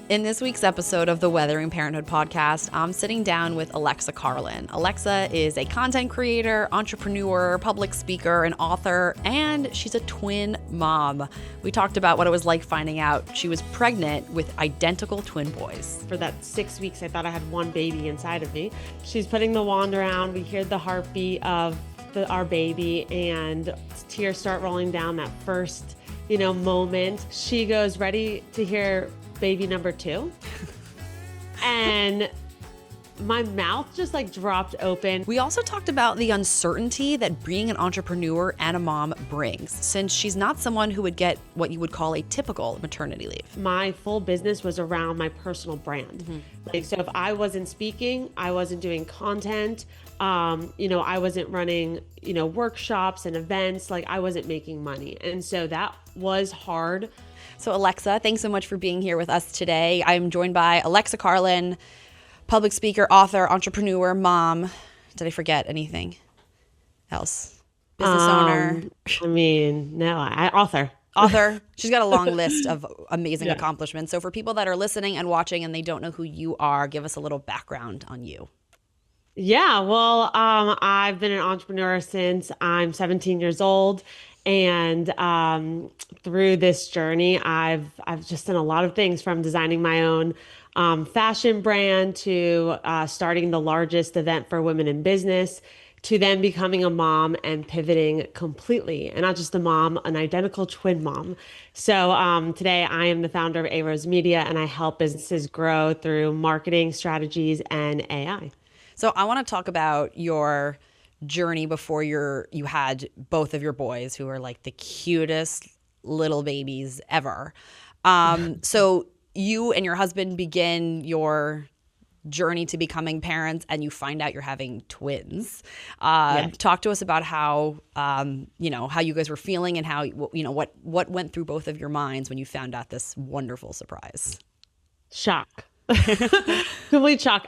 In this week's episode of the Weathering Parenthood podcast, I'm sitting down with Alexa Carlin. Alexa is a content creator, entrepreneur, public speaker, and author, and she's a twin mom. We talked about what it was like finding out she was pregnant with identical twin boys. For that 6 weeks, I thought I had one baby inside of me. She's putting the wand around. We hear the heartbeat of our baby, and tears start rolling down that first, moment. She goes, ready to hear baby number 2. And my mouth just dropped open. We also talked about the uncertainty that being an entrepreneur and a mom brings, since she's not someone who would get what you would call a typical maternity leave. My full business was around my personal brand. Mm-hmm. So if I wasn't speaking, I wasn't doing content, I wasn't running, workshops and events, I wasn't making money. And so that was hard. So Alexa, thanks so much for being here with us today. I'm joined by Alexa Carlin, public speaker, author, entrepreneur, mom. Did I forget anything else? Business owner. Author. Author. She's got a long list of amazing accomplishments. So for people that are listening and watching and they don't know who you are, give us a little background on you. Yeah, well, I've been an entrepreneur since I'm 17 years old. And through this journey, I've just done a lot of things, from designing my own fashion brand to starting the largest event for women in business, to then becoming a mom and pivoting completely. And not just a mom, an identical twin mom. So today I am the founder of a.rose Media, and I help businesses grow through marketing strategies and AI. So I want to talk about your journey before you had both of your boys, who are like the cutest little babies ever. So you and your husband begin your journey to becoming parents, and you find out you're having twins. Yes. Talk to us about how how you guys were feeling, and how what went through both of your minds when you found out this wonderful surprise. Shock. Complete shock.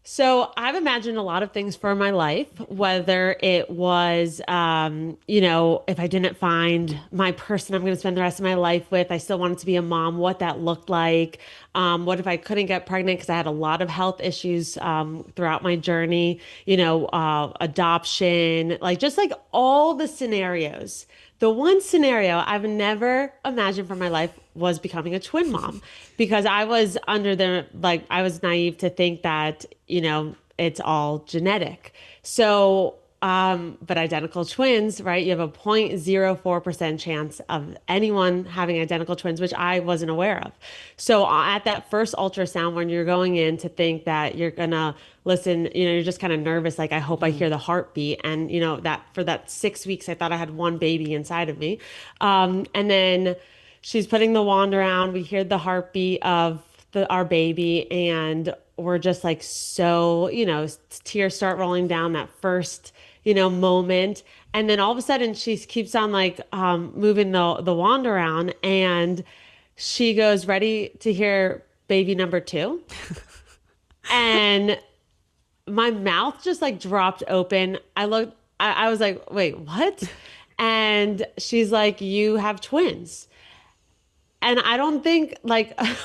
So I've imagined a lot of things for my life, whether it was, if I didn't find my person I'm going to spend the rest of my life with, I still wanted to be a mom, what that looked like. What if I couldn't get pregnant because I had a lot of health issues throughout my journey, adoption, all the scenarios. The one scenario I've never imagined for my life was becoming a twin mom, because I was I was naive to think that, it's all genetic. So, but identical twins, right? You have a 0.04% chance of anyone having identical twins, which I wasn't aware of. So at that first ultrasound, when you're going in to think that you're going to listen, you're just kind of nervous. I hope I hear the heartbeat. And, that for that 6 weeks, I thought I had one baby inside of me. And then she's putting the wand around. We hear the heartbeat of our baby, and we're just so, tears start rolling down that first, moment. And then all of a sudden she keeps on moving the wand around, and she goes, ready to hear baby number 2. And my mouth just dropped open. I was like, wait, what? And she's like, you have twins. And I don't think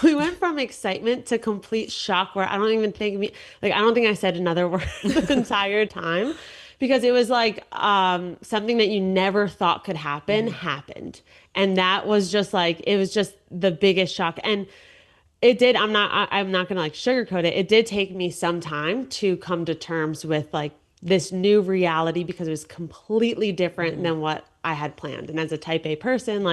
we went from excitement to complete shock, where I don't even think I don't think I said another word the entire time, because it was something that you never thought could happen happened. And that was just it was just the biggest shock. And it did, I'm not going to sugarcoat it. It did take me some time to come to terms with this new reality, because it was completely different than what I had planned. And as a type A person,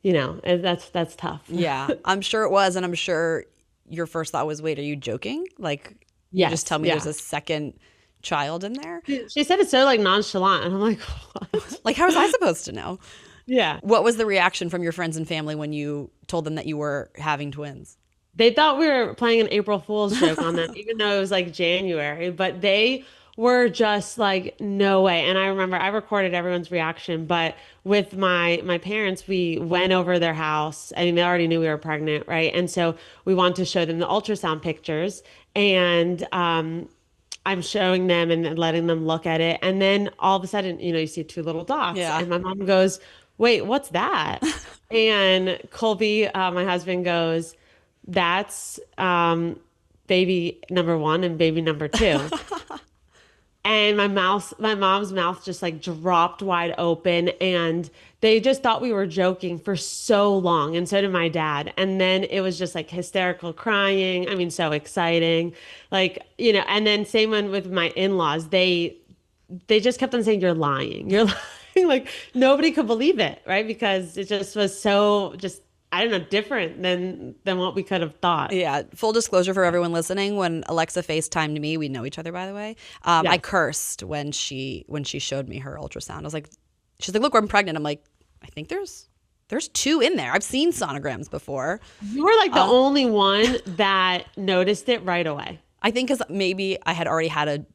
that's tough. Yeah, I'm sure it was. And I'm sure your first thought was, wait, are you joking? You just tell me there's a second child in there? She said it so nonchalant. And I'm like, what? How was I supposed to know? Yeah. What was the reaction from your friends and family when you told them that you were having twins? They thought we were playing an April Fool's joke on them, even though it was January. But they were just no way. And I remember I recorded everyone's reaction, but with my parents, we went over their house. They already knew we were pregnant, right? And so we wanted to show them the ultrasound pictures, and I'm showing them and letting them look at it. And then all of a sudden, you see 2 little dots. Yeah. And my mom goes, wait, what's that? And Colby, my husband, goes, That's baby number one and baby number two. And my mom's mouth just like dropped wide open, and they just thought we were joking for so long, and so did my dad. And then it was just like hysterical crying. I mean, so exciting. Like, and then same one with my in-laws. They just kept on saying, "You're lying. You're lying." Like nobody could believe it, right? Because it just was so just I don't know, different than what we could have thought. Yeah, full disclosure for everyone listening, when Alexa FaceTimed me, we know each other by the way. I Yes. cursed when she showed me her ultrasound. I was like, she's like, "Look, I'm pregnant." I'm like, "I think there's two in there. I've seen sonograms before." You were like the only one that noticed it right away. I think because maybe I had already had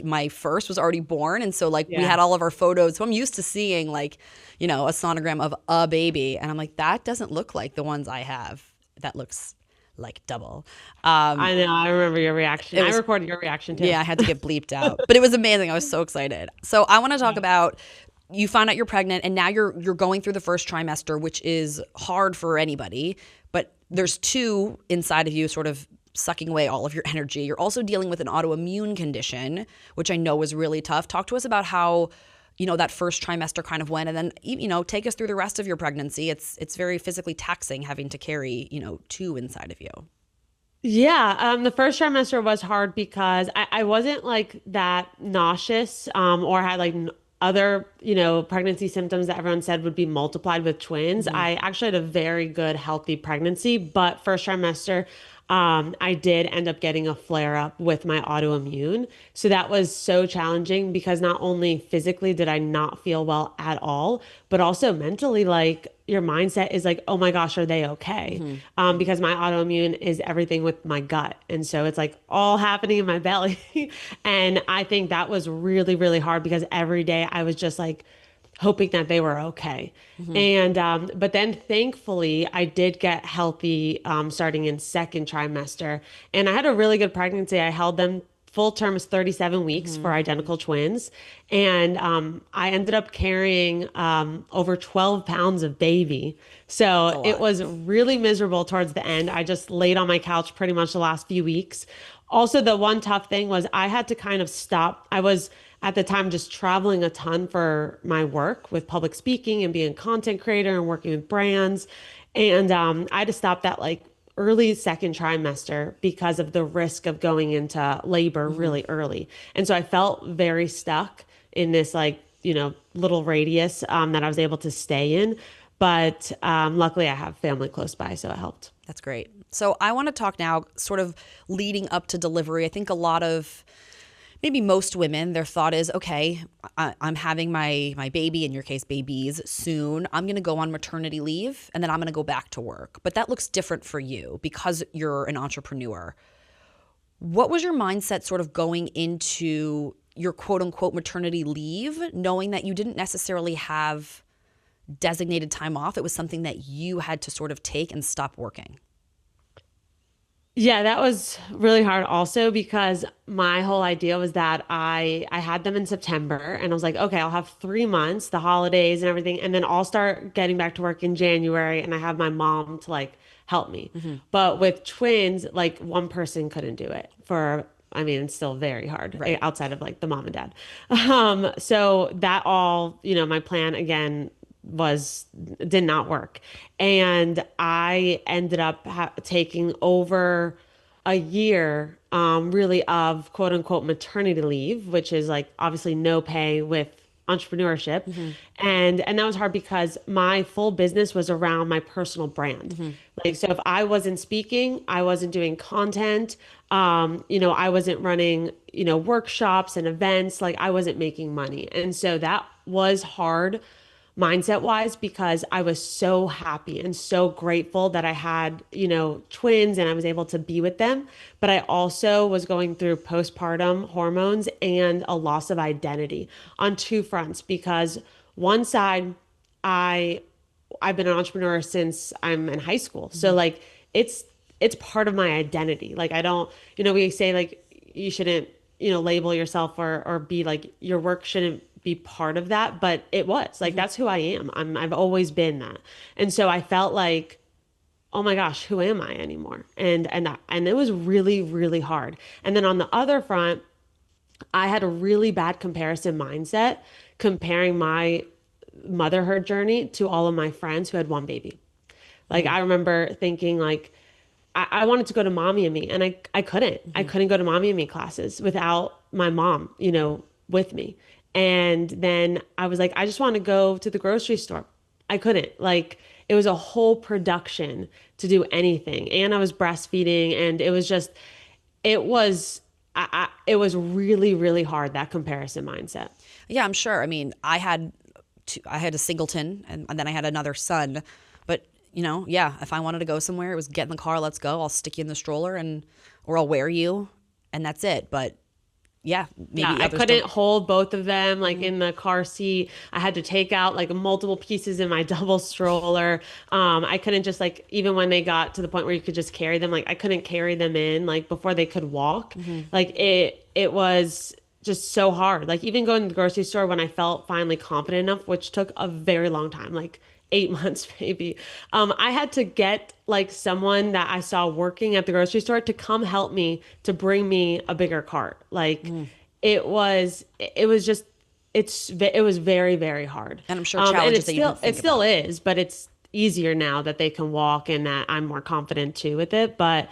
my first was already born, and so like we Yeah. had all of our photos. So I'm used to seeing like a sonogram of a baby, and I'm like, that doesn't look like the ones I have. That looks like double. I know. I remember your reaction. It I was recorded your reaction too. Yeah, I had to get bleeped out, but it was amazing. I was so excited. So I want to talk about you find out you're pregnant, and now you're going through the first trimester, which is hard for anybody. But there's two inside of you, sort of sucking away all of your energy. You're also dealing with an autoimmune condition, which I know was really tough. Talk to us about how that first trimester kind of went, and then take us through the rest of your pregnancy. It's very physically taxing having to carry two inside of you. Yeah, the first trimester was hard because I wasn't like that nauseous, or had like other, pregnancy symptoms that everyone said would be multiplied with twins. I actually had a very good, healthy pregnancy, but first trimester, I did end up getting a flare up with my autoimmune. So that was so challenging because not only physically did I not feel well at all, but also mentally, like your mindset is like, oh my gosh, are they okay? Because my autoimmune is everything with my gut. And so it's like all happening in my belly. And I think that was really, really hard because every day I was just like, hoping that they were okay. And but then thankfully I did get healthy starting in second trimester, and I had a really good pregnancy. I held them full term is 37 weeks for identical twins, and I ended up carrying over 12 pounds of baby. It's a So it lot. was really miserable towards the end. I just laid on my couch pretty much the last few weeks. Also, the one tough thing was I had to kind of stop. I was at the time just traveling a ton for my work with public speaking and being a content creator and working with brands. And I had to stop that like early second trimester because of the risk of going into labor really early. And so I felt very stuck in this like, little radius that I was able to stay in. But luckily I have family close by, so it helped. That's great. So I want to talk now, sort of leading up to delivery. I think a lot of maybe most women, their thought is, okay, I'm having my baby, in your case, babies, soon. I'm going to go on maternity leave, and then I'm going to go back to work. But that looks different for you because you're an entrepreneur. What was your mindset sort of going into your quote unquote maternity leave, knowing that you didn't necessarily have designated time off? It was something that you had to sort of take and stop working. Yeah, that was really hard also because my whole idea was that I had them in September, and I was like, okay, I'll have 3 months, the holidays and everything, and then I'll start getting back to work in January, and I have my mom to like help me. But with twins, like one person couldn't do it for I mean, it's still very hard Right. outside of like the mom and dad. So that all, my plan again was did not work. And I ended up taking over a year really of quote unquote maternity leave, which is like obviously no pay with entrepreneurship. And that was hard because my full business was around my personal brand. Like so if I wasn't speaking, I wasn't doing content, I wasn't running, workshops and events, like I wasn't making money. And so that was hard mindset wise because I was so happy and so grateful that I had, twins and I was able to be with them. But I also was going through postpartum hormones and a loss of identity on two fronts because one side, I I've been an entrepreneur since I'm in high school. So like it's part of my identity. Like I don't, we say like you shouldn't, label yourself or be like your work shouldn't be part of that, but it was. Like that's who I am. I've always been that. And so I felt like oh my gosh, who am I anymore? And it was really, really hard. And then on the other front, I had a really bad comparison mindset comparing my motherhood journey to all of my friends who had one baby. Like I remember thinking like I wanted to go to mommy and me and I couldn't. I couldn't go to mommy and me classes without my mom, with me. And then I was like, I just want to go to the grocery store. I couldn't. Like it was a whole production to do anything. And I was breastfeeding and it was it was really, really hard, that comparison mindset. Yeah, I'm sure. I mean, I had a singleton and then I had another son. But, yeah, if I wanted to go somewhere, it was get in the car, let's go. I'll stick you in the stroller or I'll wear you and that's it. But yeah, maybe Yeah, I others couldn't don't. hold both of them like in the car seat. I had to take out like multiple pieces in my double stroller. I couldn't just like even when they got to the point where you could just carry them, like I couldn't carry them in like before they could walk. Like it was just so hard. Like even going to the grocery store when I felt finally confident enough, which took a very long time, like 8 months maybe. I had to get like someone that I saw working at the grocery store to come help me to bring me a bigger cart. Like it was just it was very, very hard. And I'm sure And challenges that you didn't it think still about. is, but it's easier now that they can walk and that I'm more confident too with it. But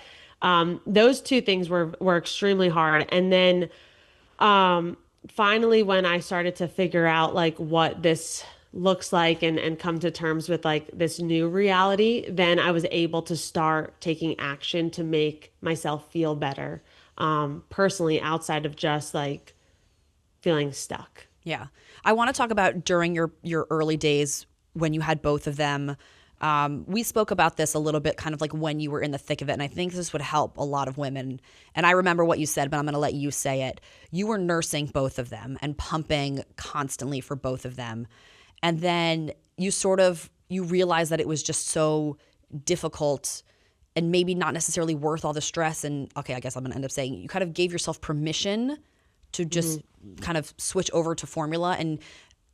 those two things were extremely hard. And then finally when I started to figure out like what this looks like and come to terms with like this new reality, then I was able to start taking action to make myself feel better, personally, outside of just like feeling stuck. Yeah. I want to talk about during your early days when you had both of them. We spoke about this a little bit, kind of like when you were in the thick of it. And I think this would help a lot of women. And I remember what you said, but I'm going to let you say it. You were nursing both of them and pumping constantly for both of them. And then you realized that it was just so difficult and maybe not necessarily worth all the stress. And okay, I guess I'm going to end up saying you kind of gave yourself permission to just kind of switch over to formula. And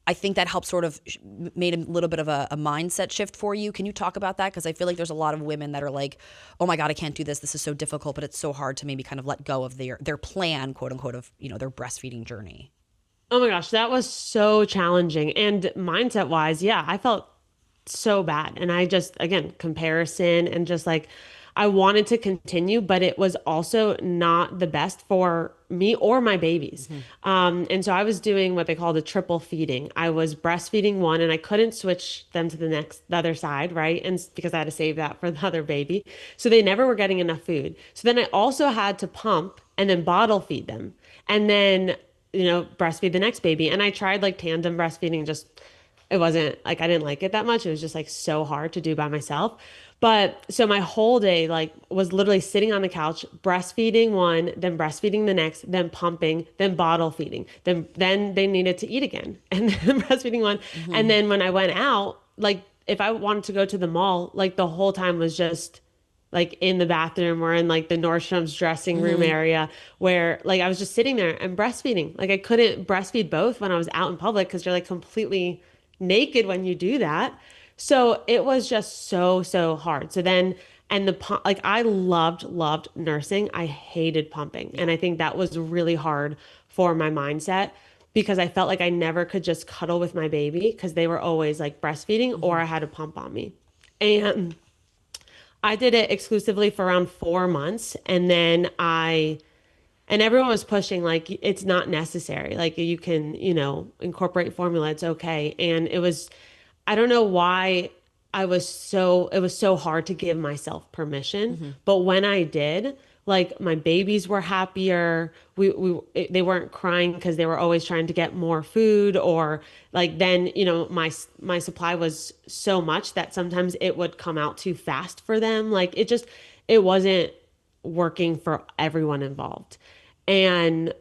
I think that helped sort of made a little bit of a mindset shift for you. Can you talk about that? Because I feel like there's a lot of women that are like, oh my God, I can't do this. This is so difficult, but it's so hard to maybe kind of let go of their plan, quote unquote, of, their breastfeeding journey. Oh my gosh, that was so challenging. And mindset wise, yeah, I felt so bad. And I just, again, comparison and just like, I wanted to continue, but it was also not the best for me or my babies. And so I was doing what they call the triple feeding. I was breastfeeding one and I couldn't switch them to the other side, right? And because I had to save that for the other baby. So they never were getting enough food. So then I also had to pump and then bottle feed them. And then, breastfeed the next baby. And I tried like tandem breastfeeding, just it wasn't like I didn't like it that much. It was just like so hard to do by myself. But so my whole day like was literally sitting on the couch, breastfeeding one, then breastfeeding the next, then pumping, then bottle feeding. Then they needed to eat again. And then breastfeeding one. And then when I went out, like if I wanted to go to the mall, like the whole time was just like in the bathroom or in like the Nordstrom's dressing room area where like I was just sitting there and breastfeeding. Like I couldn't breastfeed both when I was out in public because you're like completely naked when you do that. So it was just so, so hard. So then, and like I loved nursing. I hated pumping. And I think that was really hard for my mindset because I felt like I never could just cuddle with my baby because they were always like breastfeeding or I had a pump on me. And I did it exclusively for around 4 months. And then and everyone was pushing like it's not necessary. Like you can, incorporate formula. It's okay. And I don't know why it was so hard to give myself permission. But when I did, like my babies were happier. They weren't crying because they were always trying to get more food or like then, my supply was so much that sometimes it would come out too fast for them. Like it wasn't working for everyone involved. And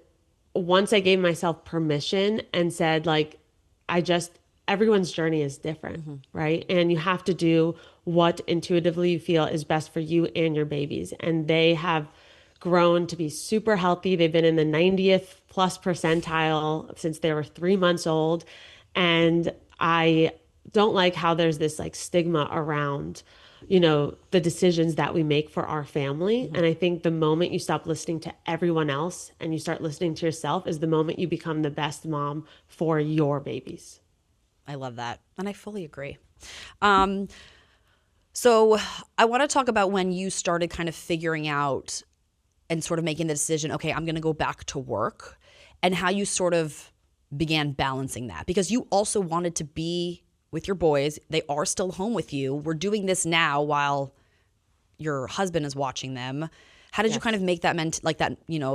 once I gave myself permission and said, like, everyone's journey is different, right? And you have to do what intuitively you feel is best for you and your babies. And they have grown to be super healthy. They've been in the 90th plus percentile since they were 3 months old. And I don't like how there's this like stigma around the decisions that we make for our family. And I think the moment you stop listening to everyone else and you start listening to yourself is the moment you become the best mom for your babies. I love that. And I fully agree. Um, so I want to talk about when you started kind of figuring out and sort of making the decision, okay, I'm going to go back to work, and how you sort of began balancing that, because you also wanted to be with your boys. They are still home with you. We're doing this now while your husband is watching them. How did you kind of Yes. make that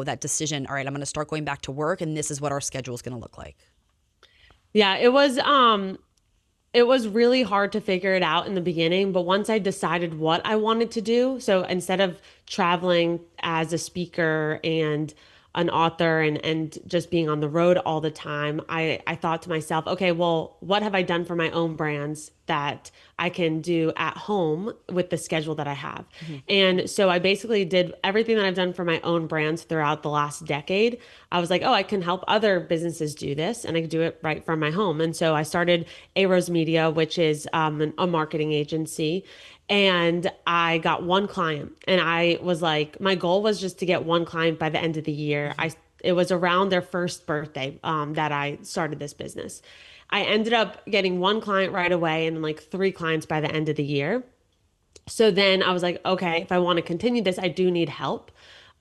that decision? All right, I'm going to start going back to work, and this is what our schedule is going to look like. Yeah, it was really hard to figure it out in the beginning, but once I decided what I wanted to do, so instead of traveling as a speaker and an author and just being on the road all the time, I thought to myself, okay, well, what have I done for my own brands that I can do at home with the schedule that I have? And so I basically did everything that I've done for my own brands throughout the last decade. I was like, oh, I can help other businesses do this and I can do it right from my home. And so I started a.rose Media, which is a marketing agency. And I got one client, and I was like, my goal was just to get one client by the end of the year. It was around their first birthday that I started this business. I ended up getting one client right away and like three clients by the end of the year. So then I was like, okay, if I want to continue this, I do need help.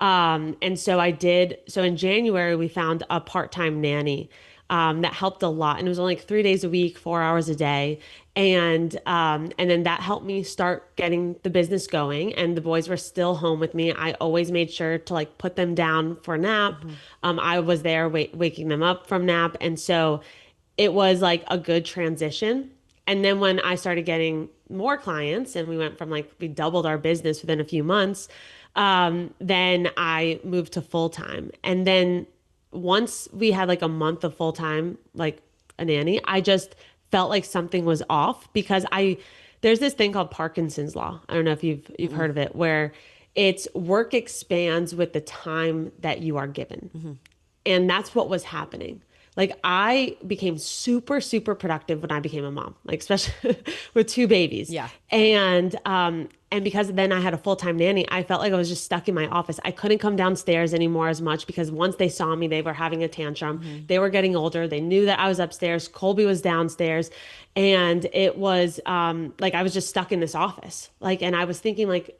And so I did. So in January, we found a part-time nanny that helped a lot. And it was only like 3 days a week, 4 hours a day. And then that helped me start getting the business going. And the boys were still home with me. I always made sure to like put them down for a nap. I was there waking them up from nap. And so it was like a good transition. And then when I started getting more clients and we went from like, we doubled our business within a few months, then I moved to full time. And then once we had like a month of full time, like a nanny, I just felt like something was off because there's this thing called Parkinson's law. I don't know if you've heard of it, where it's work expands with the time that you are given. And that's what was happening. Like I became super, super productive when I became a mom, like especially with two babies. Yeah. And because then I had a full-time nanny, I felt like I was just stuck in my office. I couldn't come downstairs anymore as much because once they saw me, they were having a tantrum. They were getting older. They knew that I was upstairs. Colby was downstairs. And it was like I was just stuck in this office. Like, and I was thinking like,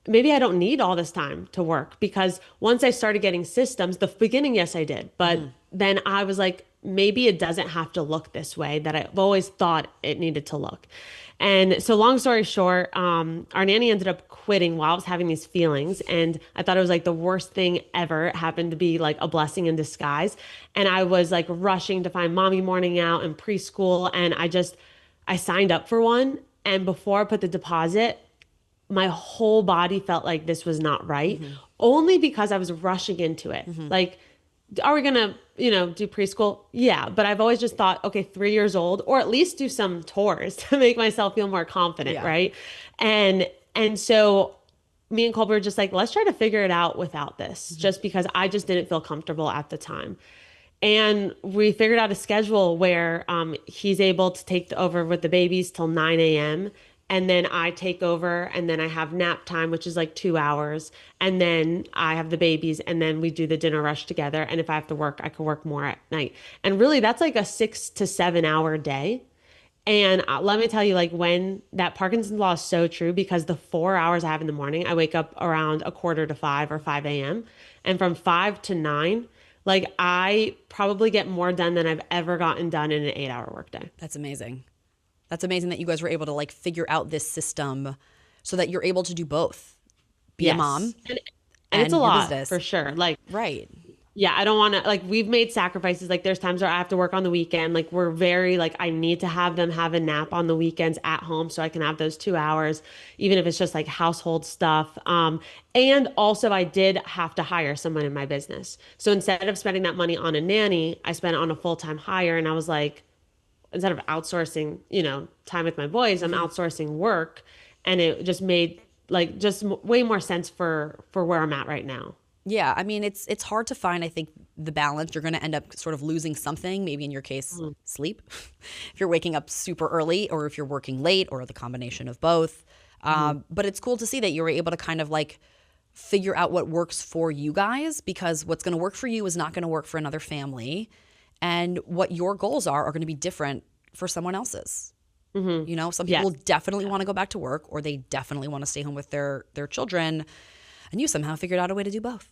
maybe I don't need all this time to work, because once I started getting systems, the beginning, yes, I did. But then I was like, maybe it doesn't have to look this way that I've always thought it needed to look. And so long story short, our nanny ended up quitting while I was having these feelings. And I thought it was like the worst thing ever. It happened to be like a blessing in disguise. And I was like rushing to find mommy morning out and preschool. And I signed up for one. And before I put the deposit, my whole body felt like this was not right, only because I was rushing into it. Like, are we gonna, do preschool? Yeah. But I've always just thought, okay, 3 years old, or at least do some tours to make myself feel more confident. Yeah. Right. And so me and Colby were just like, let's try to figure it out without this, just because I just didn't feel comfortable at the time. And we figured out a schedule where he's able to take over with the babies till 9 a.m. And then I take over, and then I have nap time, which is like 2 hours. And then I have the babies, and then we do the dinner rush together. And if I have to work, I can work more at night. And really, that's like a 6 to 7 hour day. And let me tell you, like when that Parkinson's law is so true, because the 4 hours I have in the morning, I wake up around a quarter to 5 or 5 a.m. And from 5 to 9, like I probably get more done than I've ever gotten done in an 8 hour workday. That's amazing. That's amazing that you guys were able to like figure out this system so that you're able to do both, be a Yes. mom And it's and a your lot business. for sure. Like, Right. yeah, I don't want to, like, we've made sacrifices. Like, there's times where I have to work on the weekend. Like, we're very, like, I need to have them have a nap on the weekends at home so I can have those 2 hours, even if it's just like household stuff. And also, I did have to hire someone in my business. So instead of spending that money on a nanny, I spent it on a full-time hire. And I was like, instead of outsourcing, time with my boys, I'm outsourcing work. And it just made like just way more sense for where I'm at right now. Yeah, I mean it's hard to find, I think, the balance. You're going to end up sort of losing something, maybe in your case, sleep. If you're waking up super early or if you're working late or the combination of both. But it's cool to see that you were able to kind of like figure out what works for you guys, because what's going to work for you is not going to work for another family. And what your goals are going to be different for someone else's. You know, some people Yes. definitely want to go back to work, or they definitely want to stay home with their children. And you somehow figured out a way to do both.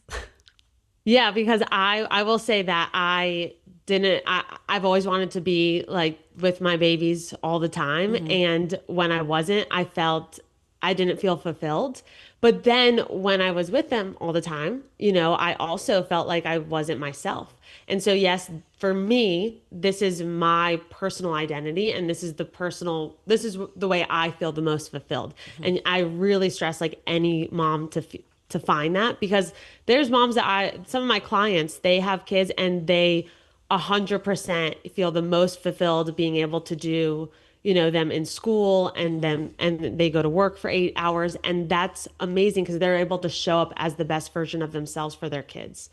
Yeah, because I will say that I've always wanted to be like with my babies all the time. And when I wasn't, I didn't feel fulfilled. But then when I was with them all the time, I also felt like I wasn't myself. And so, yes, for me, this is my personal identity, and this is the way I feel the most fulfilled. And I really stress like any mom to find that, because there's moms some of my clients, they have kids and they 100% feel the most fulfilled being able to do, them in school, and they go to work for 8 hours. And that's amazing because they're able to show up as the best version of themselves for their kids.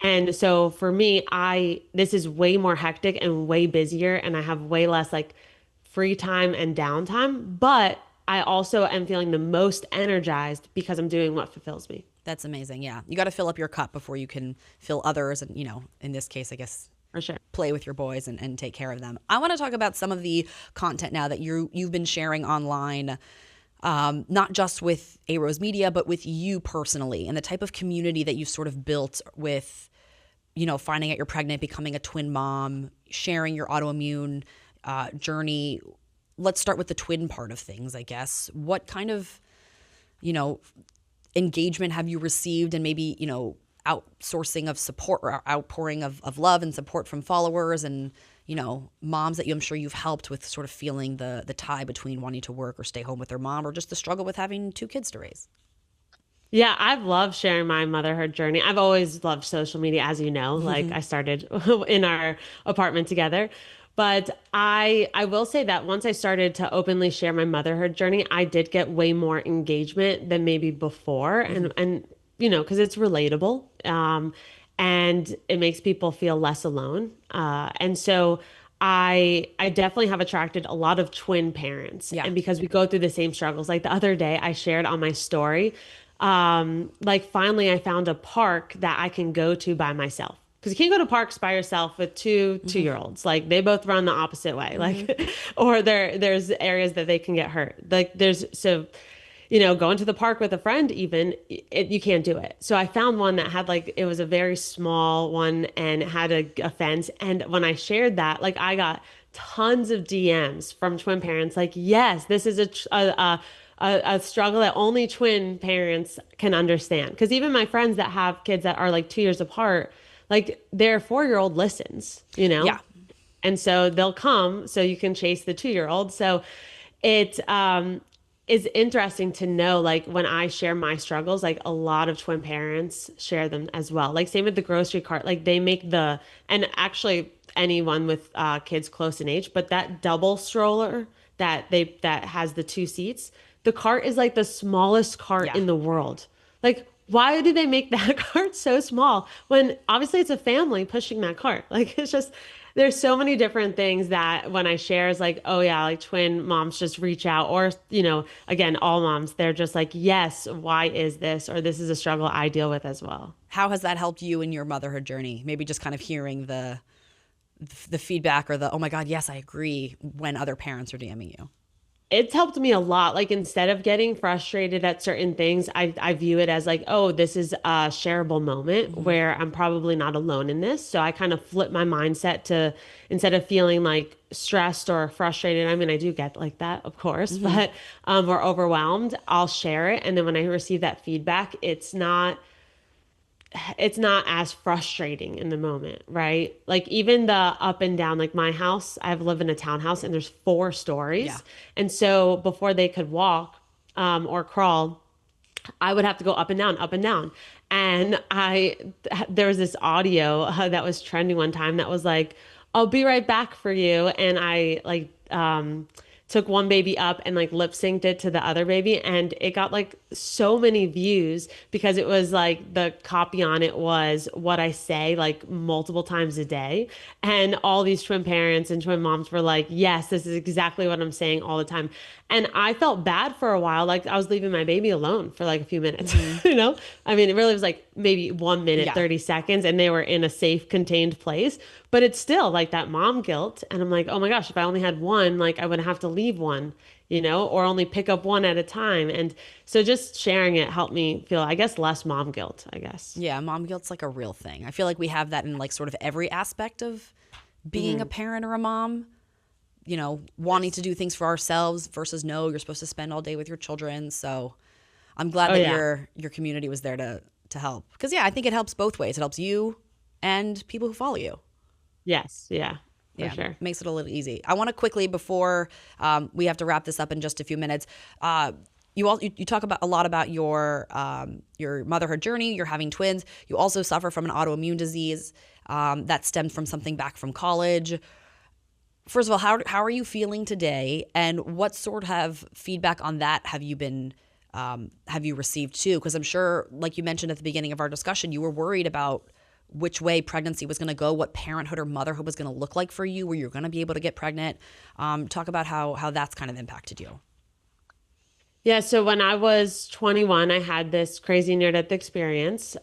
And so for me, this is way more hectic and way busier, and I have way less like free time and downtime, but I also am feeling the most energized because I'm doing what fulfills me. That's amazing. Yeah. You got to fill up your cup before you can fill others. And, in this case, I guess, For sure. play with your boys and take care of them. I want to talk about some of the content now that you've been sharing online, not just with a.rose Media, but with you personally, and the type of community that you've sort of built with, finding out you're pregnant, becoming a twin mom, sharing your autoimmune journey. Let's start with the twin part of things, I guess. What kind of, engagement have you received, and maybe, outsourcing of support, or outpouring of love and support from followers and, moms that I'm sure you've helped with sort of feeling the tie between wanting to work or stay home with their mom, or just the struggle with having two kids to raise? Yeah, I've loved sharing my motherhood journey. I've always loved social media, as you know, like I started in our apartment together. But I will say that once I started to openly share my motherhood journey, I did get way more engagement than maybe before. And because it's relatable, and it makes people feel less alone. And so I definitely have attracted a lot of twin parents. Yeah. And because we go through the same struggles, like the other day I shared on my story, like finally I found a park that I can go to by myself. Because you can't go to parks by yourself with two-year-olds. Like they both run the opposite way. Like, or there's areas that they can get hurt. Like going to the park with a friend, even you can't do it. So I found one that had it was a very small one, and it had a fence. And when I shared that, like I got tons of DMs from twin parents. Like, yes, this is a struggle that only twin parents can understand. Because even my friends that have kids that are like 2 years apart, like their 4-year-old listens, Yeah. and so they'll come so you can chase the 2-year-old. So it is interesting to know, like when I share my struggles, like a lot of twin parents share them as well. Like same with the grocery cart, like they make and actually anyone with kids close in age, but that double stroller that has the 2 seats, the cart is like the smallest cart Yeah. in the world. Like, why do they make that cart so small when obviously it's a family pushing that cart? Like, it's just, there's so many different things that when I share is like, oh yeah, like twin moms just reach out, or, again, all moms, they're just like, yes, why is this? Or this is a struggle I deal with as well. How has that helped you in your motherhood journey? Maybe just kind of hearing the feedback, or oh my God, yes, I agree, when other parents are DMing you. It's helped me a lot. Like instead of getting frustrated at certain things, I view it as like, oh, this is a shareable moment where I'm probably not alone in this. So I kind of flip my mindset to, instead of feeling like stressed or frustrated, I mean, I do get like that, of course, but or overwhelmed, I'll share it. And then when I receive that feedback, it's not as frustrating in the moment, right? Like even the up and down, like my house, I live in a townhouse and there's 4 stories. Yeah. And so before they could walk or crawl, I would have to go up and down, up and down. And there was this audio that was trending one time that was like, I'll be right back for you. And I took one baby up and like lip synced it to the other baby, and it got like so many views because it was like the copy on it was what I say like multiple times a day. And all these twin parents and twin moms were like, yes, this is exactly what I'm saying all the time. And I felt bad for a while. Like I was leaving my baby alone for like a few minutes, Hmm. you know? I mean, it really was like maybe 1 minute, Yeah. 30 seconds, and they were in a safe, contained place. But it's still like that mom guilt. And I'm like, oh my gosh, if I only had one, like I wouldn't have to leave one, you know, or only pick up one at a time. And so just sharing it helped me feel, I guess, less mom guilt, I guess. Yeah, mom guilt's like a real thing. I feel like we have that in like sort of every aspect of being a parent or a mom. Wanting to do things for ourselves versus no, you're supposed to spend all day with your children. So I'm glad Oh, that yeah. your community was there to help. Because yeah, I think it helps both ways. It helps you and people who follow you. Yes. Yeah, for Yeah, sure. makes it a little easy. I want to quickly before we have to wrap this up in just a few minutes. You talk about a lot about your motherhood journey. You're having twins. You also suffer from an autoimmune disease that stemmed from something back from college. First of all, how are you feeling today, and what sort of feedback on that have you received too? Because I'm sure, like you mentioned at the beginning of our discussion, you were worried about which way pregnancy was going to go, what parenthood or motherhood was going to look like for you, where you're going to be able to get pregnant. Talk about how that's kind of impacted you. Yeah, so when I was 21, I had this crazy near-death experience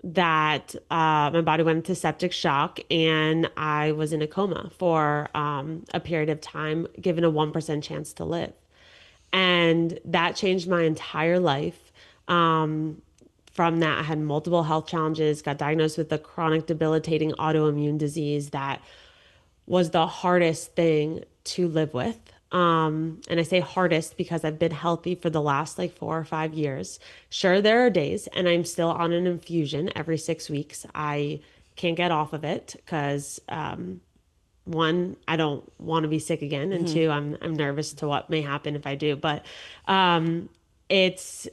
that my body went into septic shock and I was in a coma for a period of time, given a 1% chance to live. And that changed my entire life. From that, I had multiple health challenges, got diagnosed with a chronic debilitating autoimmune disease that was the hardest thing to live with. And I say hardest because I've been healthy for the last like 4 or 5 years. Sure, there are days, and I'm still on an infusion every 6 weeks. I can't get off of it because one, I don't want to be sick again, and Hmm. two, I'm nervous to what may happen if I do. But um, it's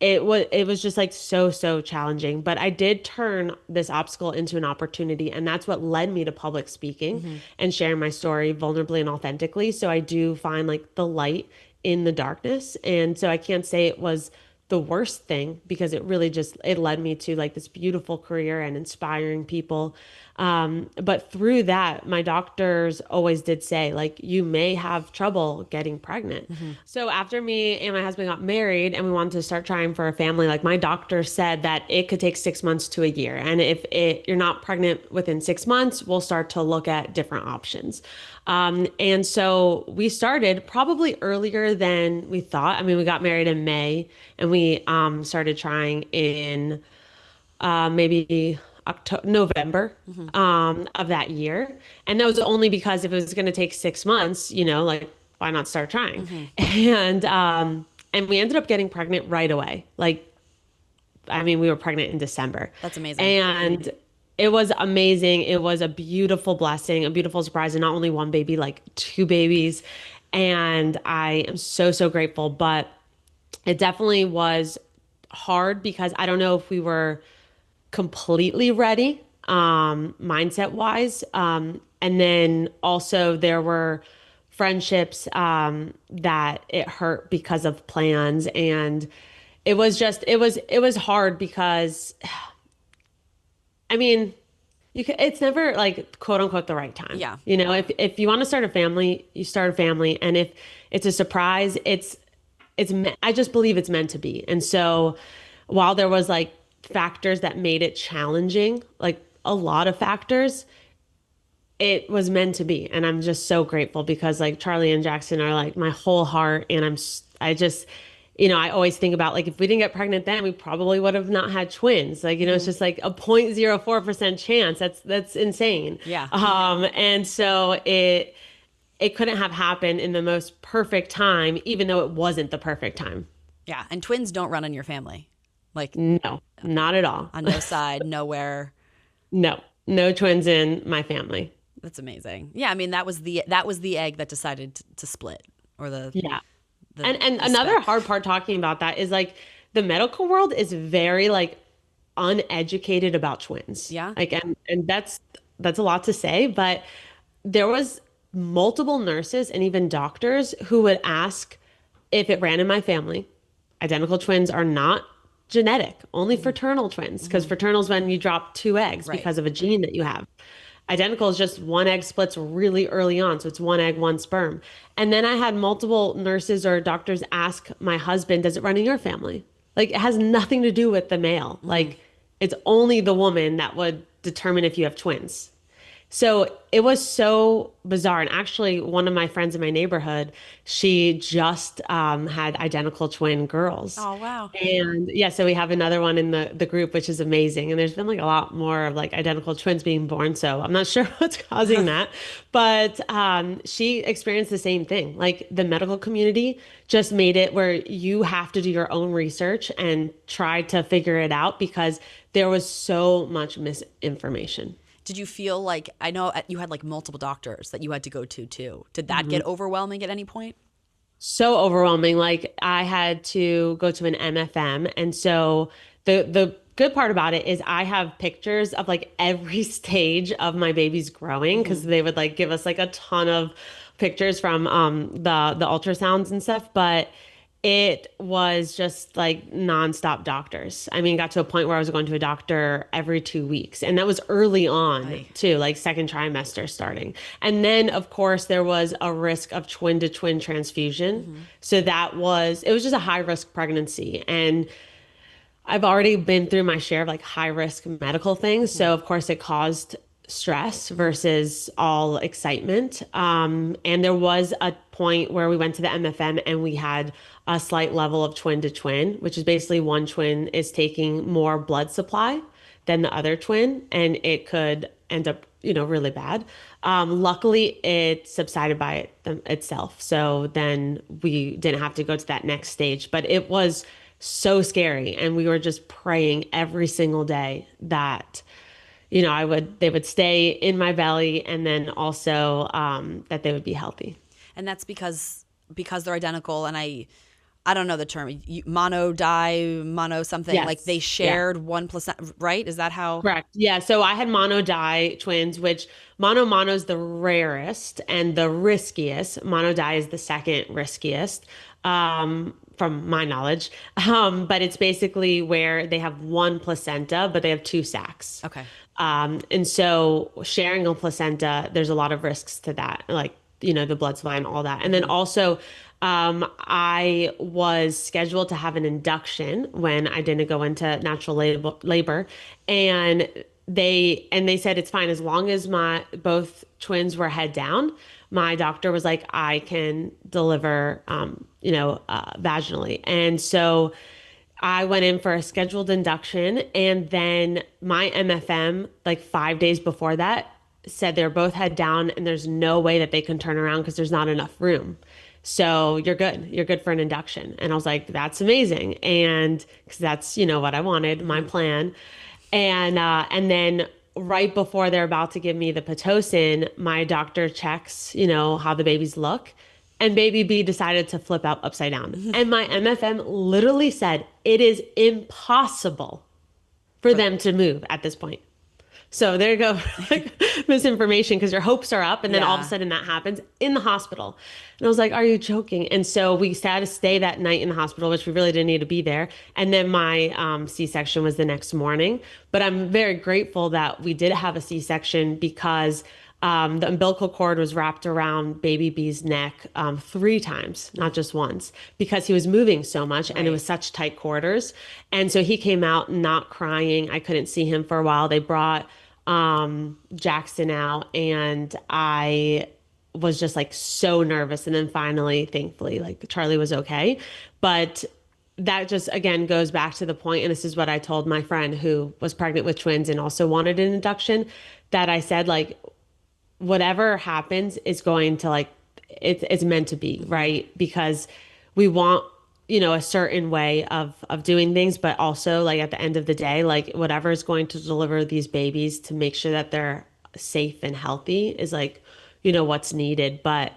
it was just like so challenging, but I did turn this obstacle into an opportunity, and that's what led me to public speaking Hmm. and sharing my story vulnerably and authentically. So I do find like the light in the darkness, and so I can't say it was the worst thing because it really just it led me to like this beautiful career and inspiring people. But through that, my doctors always did say, like, you may have trouble getting pregnant. Hmm. So after me and my husband got married and we wanted to start trying for a family, like my doctor said that it could take 6 months to a year. And if you're not pregnant within 6 months, we'll start to look at different options. And so we started probably earlier than we thought. I mean, we got married in May and we started trying in maybe October, November Hmm. of that year. And that was only because if it was going to take 6 months, like why not start trying? Hmm. And we ended up getting pregnant right away. Like, I mean, we were pregnant in December. That's amazing. And it was amazing. It was a beautiful blessing, a beautiful surprise, and not only one baby, like two babies. And I am so grateful. But it definitely was hard because I don't know if we were completely ready, mindset wise. And then also there were friendships that it hurt because of plans. And it was hard because I mean, it's never like quote unquote the right time. Yeah. If you want to start a family, you start a family. And if it's a surprise, I just believe it's meant to be. And so while there was like factors that made it challenging, like a lot of factors, it was meant to be. And I'm just so grateful because like Charlie and Jackson are like my whole heart. And I just, I always think about like if we didn't get pregnant then, we probably would have not had twins. Like, it's Hmm. just like a 0.04% chance. That's insane. Yeah. And so it couldn't have happened in the most perfect time, even though it wasn't the perfect time. Yeah. And twins don't run in your family. Like No, not at all. on no side, nowhere. No, no twins in my family. That's amazing. Yeah, I mean that was the egg that decided to split, or Yeah. the And the another speck. hard part talking about that is like the medical world is very like uneducated about twins. Yeah. Like and that's a lot to say, but there was multiple nurses and even doctors who would ask if it ran in my family. Identical twins are not genetic, only fraternal twins, because fraternal is when you drop two eggs Right. because of a gene that you have. Identical is just one egg splits really early on. So it's one egg, one sperm. And then I had multiple nurses or doctors ask my husband, does it run in your family? Like it has nothing to do with the male. Like it's only the woman that would determine if you have twins. So it was so bizarre. And actually, one of my friends in my neighborhood, she just had identical twin girls. Oh, wow. And yeah, so we have another one in the group, which is amazing. And there's been like a lot more of like identical twins being born. So I'm not sure what's causing that. But she experienced the same thing. Like the medical community just made it where you have to do your own research and try to figure it out because there was so much misinformation. Did you feel like, I know you had like multiple doctors that you had to go to too. Did that get overwhelming at any point? So overwhelming. Like I had to go to an MFM. And so the good part about it is I have pictures of like every stage of my baby's growing because they would like give us like a ton of pictures from the ultrasounds and stuff. But it was just like nonstop doctors. I mean, got to a point where I was going to a doctor every 2 weeks. And that was early on Aye. too, like second trimester starting. And then, of course, there was a risk of twin to twin transfusion. So it was just a high risk pregnancy. And I've already been through my share of like high risk medical things. So, of course, it caused stress versus all excitement. And there was a point where we went to the MFM and we had a slight level of twin to twin, which is basically one twin is taking more blood supply than the other twin, and it could end up, really bad. Luckily, it subsided by itself. So then we didn't have to go to that next stage, but it was so scary. And we were just praying every single day that they would stay in my belly and then also that they would be healthy. And that's because they're identical. And I don't know the term, mono die, mono something, like Yes. they Yeah. shared 1%, right? Is that how? Correct. Yeah. So I had mono die twins, which mono is the rarest and the riskiest. Mono die is the second riskiest, from my knowledge. But it's basically where they have one placenta, but they have two sacs. Okay. And so sharing a placenta, there's a lot of risks to that, like, the blood supply and all that. And then also, I was scheduled to have an induction when I didn't go into natural labor, and they said it's fine as long as my both twins were head down. My doctor was like, I can deliver, vaginally. And so I went in for a scheduled induction, and then my MFM, like 5 days before that, said they're both head down and there's no way that they can turn around because there's not enough room. So you're good. You're good for an induction. And I was like, that's amazing. And because that's, what I wanted, my plan. And then right before they're about to give me the Pitocin, my doctor checks, how the babies look. And baby B decided to flip out upside down. And my MFM literally said, it is impossible for them to move at this point. So there you go, like, misinformation, because your hopes are up, and then all of a Yeah. sudden that happens in the hospital. And I was like, are you joking? And so we had to stay that night in the hospital, which we really didn't need to be there. And then my C-section was the next morning. But I'm very grateful that we did have a C-section because the umbilical cord was wrapped around baby B's neck 3 times, not just once, because he was moving so much and it was such tight quarters. And so he came out not crying. I couldn't see him for a while. They brought Jackson out, and I was just like so nervous. And then finally, thankfully, like Charlie was okay. But that just again goes back to the point, and this is what I told my friend who was pregnant with twins and also wanted an induction, that I said, like, whatever happens is going to, like, it's meant to be, right? Because we want, a certain way of doing things, but also, like, at the end of the day, like, whatever is going to deliver these babies to make sure that they're safe and healthy is, like, what's needed. But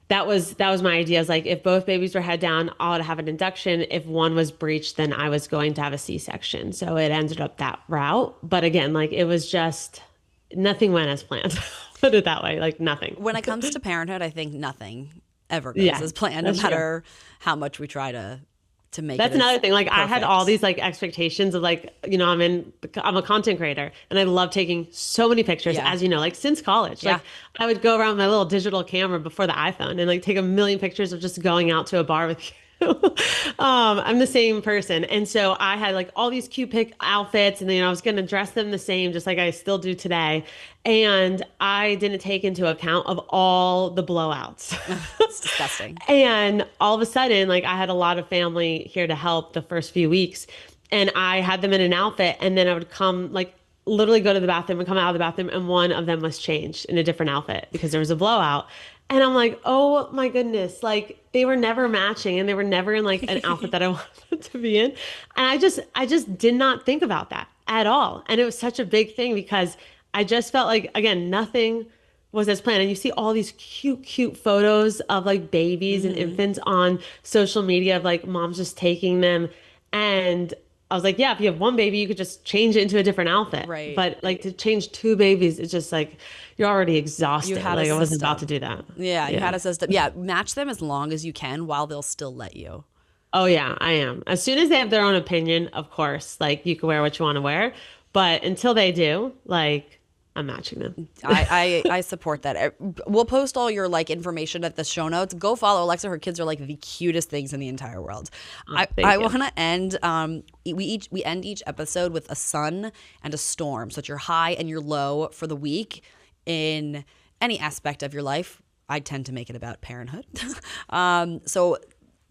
that was my idea, is like, if both babies were head down, I would have an induction. If one was breached, then I was going to have a C-section. So it ended up that route. But again, like, it was just nothing went as planned. Put it that way, like nothing. When it comes to parenthood, I think nothing ever goes Yeah, as planned, no that's true. matter how much we try to make it That's another as thing. Like I had all perfect. these like expectations of like, I'm a content creator and I love taking so many pictures, Yeah. as you know, like since college. Yeah. Like I would go around with my little digital camera before the iPhone and like take a million pictures of just going out to a bar with you. I'm the same person. And so I had like all these cute pick outfits and then I was gonna dress them the same, just like I still do today. And I didn't take into account of all the blowouts. It's disgusting. And all of a sudden, like I had a lot of family here to help the first few weeks, and I had them in an outfit, and then I would come like literally go to the bathroom and come out of the bathroom, and one of them was changed in a different outfit because there was a blowout. And I'm like, oh my goodness, like they were never matching and they were never in like an outfit that I wanted them to be in. And I just did not think about that at all. And it was such a big thing because I just felt like, again, nothing was as planned. And you see all these cute, cute photos of like babies and Hmm. infants on social media of like moms just taking them. And I was like, yeah, if you have one baby, you could just change it into a different outfit. Right. But like to change two babies, it's just like you're already You exhausted. had a Like I wasn't about to system. do that. Yeah, you Yeah. had a system. Yeah, match them as long as you can while they'll still let you. Oh yeah, I am. As soon as they have their own opinion, of course, like you can wear what you want to wear. But until they do, like I'm matching them. I support that. We'll post all your like information at the show notes. Go follow Alexa. Her kids are like the cutest things in the entire world. Oh, I thank you. want to end. We end each episode with a sun and a storm. So it's your high and your low for the week in any aspect of your life. I tend to make it about parenthood. So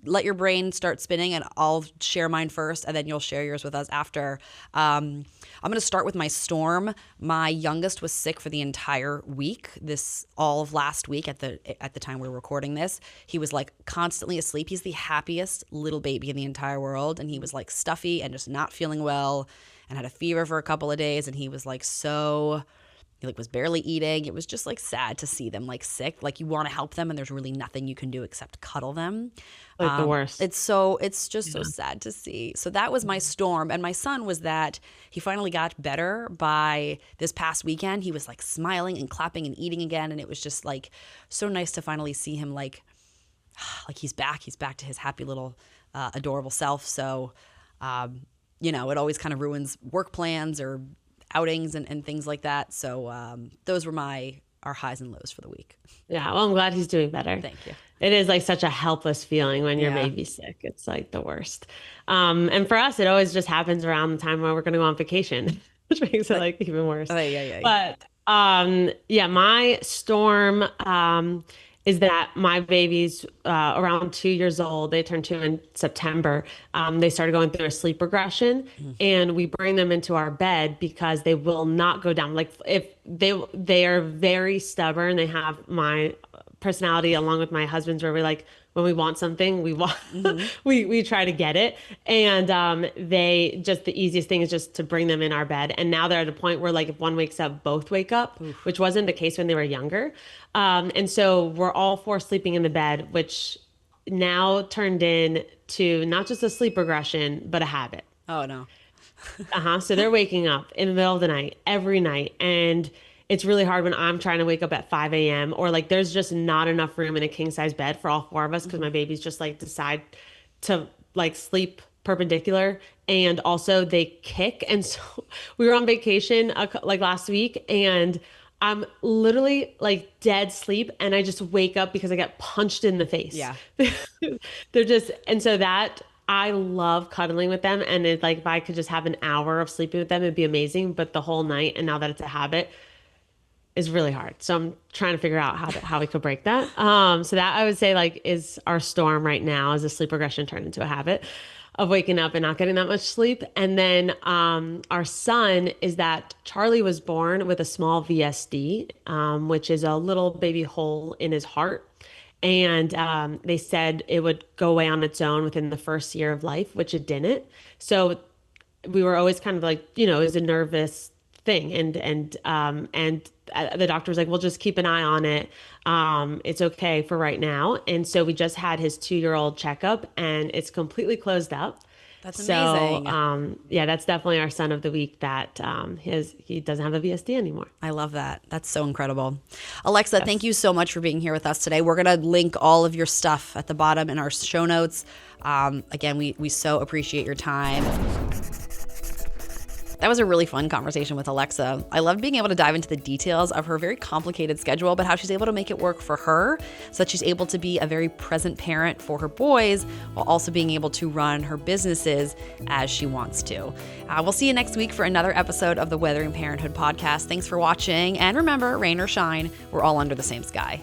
let your brain start spinning and I'll share mine first and then you'll share yours with us after. I'm going to start with my storm. My youngest was sick for the entire week. This all of last week at the time we were recording this. He was like constantly asleep. He's the happiest little baby in the entire world and he was like stuffy and just not feeling well and had a fever for a couple of days and he was like he like was barely eating. It was just like sad to see them like sick. Like you want to help them and there's really nothing you can do except cuddle them. Like the worst. It's just so Yeah. sad to see. So that was my storm. And my son was that he finally got better by this past weekend. He was like smiling and clapping and eating again. And it was just like so nice to finally see him like he's back. He's back to his happy little adorable self. So it always kind of ruins work plans or outings and things like that. So those were our highs and lows for the week. Yeah, well, I'm glad he's doing better. Thank you. It is like such a helpless feeling when your Yeah. baby's sick. It's like the worst. And for us, it always just happens around the time when we're going to go on vacation, which makes it like even worse. Oh, yeah. But yeah, my storm is that my baby's around 2 years old. They turned two in September. They started going through a sleep regression, and we bring them into our bed because they will not go down. Like if they are very stubborn. They have my personality along with my husband's, where we like when we want something, we want Hmm. we try to get it. And they just the easiest thing is just to bring them in our bed. And now they're at a point where like if one wakes up, both wake up, which wasn't the case when they were younger. And so we're all four sleeping in the bed, which now turned into not just a sleep regression, but a habit. Oh, no. Uh-huh. So they're waking up in the middle of the night every night. And it's really hard when I'm trying to wake up at 5 a.m. or like there's just not enough room in a king size bed for all four of us because my babies just like decide to like sleep perpendicular. And also they kick. And so we were on vacation like last week and I'm literally like dead sleep and I just wake up because I get punched in the face. Yeah. They're just, and so that I love cuddling with them. And it's like if I could just have an hour of sleeping with them, it'd be amazing. But the whole night, and now that it's a habit, is really hard. So I'm trying to figure out how we could break that. So that I would say like is our storm right now is a sleep regression turned into a habit of waking up and not getting that much sleep. And then our son is that Charlie was born with a small VSD, which is a little baby hole in his heart. And they said it would go away on its own within the first year of life, which it didn't. So we were always kind of like, it was a nervous thing. And the doctor was like, "We'll just keep an eye on it. It's okay for right now." And so we just had his 2-year-old checkup, and it's completely closed up. That's So, amazing. yeah, that's definitely our son of the week that he doesn't have a VSD anymore. I love that. That's so incredible. Alexa, thank Yes. you so much for being here with us today. We're going to link all of your stuff at the bottom in our show notes. Again, we so appreciate your time. That was a really fun conversation with Alexa. I loved being able to dive into the details of her very complicated schedule, but how she's able to make it work for her so that she's able to be a very present parent for her boys while also being able to run her businesses as she wants to. We'll see you next week for another episode of the Weathering Parenthood podcast. Thanks for watching. And remember, rain or shine, we're all under the same sky.